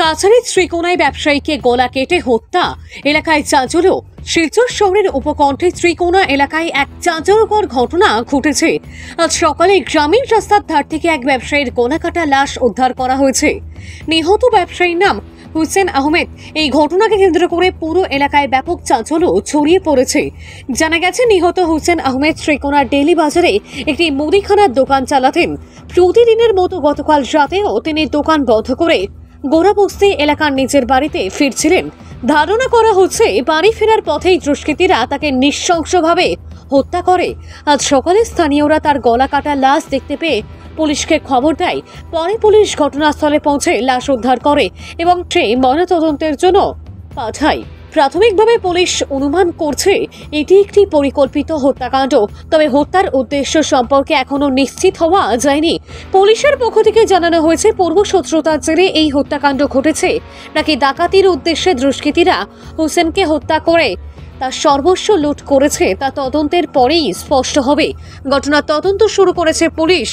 কাছাড়ের শ্রীকোনায় ব্যবসায়ীকে গলা কেটে হত্যা, এলাকায় চাঞ্চল্য। শিলচর শহরের উপকণ্ঠে শ্রীকোনা এলাকায় এক চাঞ্চল্যকর ঘটনা ঘটেছে। আজ সকালে গ্রামীণ রাস্তার ধার থেকে এক ব্যবসায়ীর গলা কাটা লাশ উদ্ধার করা হয়েছে। নিহত ব্যবসায়ীর নাম হুসেন আহমেদ। এই ঘটনাকে কেন্দ্র করে পুরো এলাকায় ব্যাপক চাঞ্চল্য ছড়িয়ে পড়েছে। জানা গেছে, নিহত হুসেন আহমেদ শ্রীকোনার ডেলি বাজারে একটি মুদিখানার দোকান চালাতেন। প্রতিদিনের মতো গতকাল রাতেও তিনি দোকান বন্ধ করে গোড়াবস্তি এলাকার নিজের বাড়িতে ফিরছিলেন। ধারণা করা হচ্ছে, বাড়ি ফেরার পথেই দুষ্কৃতীরা তাকে নৃশংসভাবে হত্যা করে। আজ সকালে স্থানীয়রা তার গলা কাটা লাশ দেখতে পেয়ে পুলিশকে খবর দেয়। পরে পুলিশ ঘটনাস্থলে পৌঁছে লাশ উদ্ধার করে এবং ময়নাতদন্তের জন্য পাঠায়। প্রাথমিকভাবে পুলিশ অনুমান করছে এটি একটি পরিকল্পিত হত্যাকাণ্ড, তবে হত্যার উদ্দেশ্য সম্পর্কে এখনো নিশ্চিত হওয়া যায়নি। পুলিশের পক্ষ থেকে জানানো হয়েছে, পূর্বশত্রুতার জেরে এই হত্যাকাণ্ড ঘটেছে, নাকি ডাকাতির উদ্দেশ্যে দুষ্কৃতীরা হোসেনকে হত্যা করে তার সর্বস্ব লুট করেছে তা তদন্তের পরেই স্পষ্ট হবে। ঘটনার তদন্ত শুরু করেছে পুলিশ।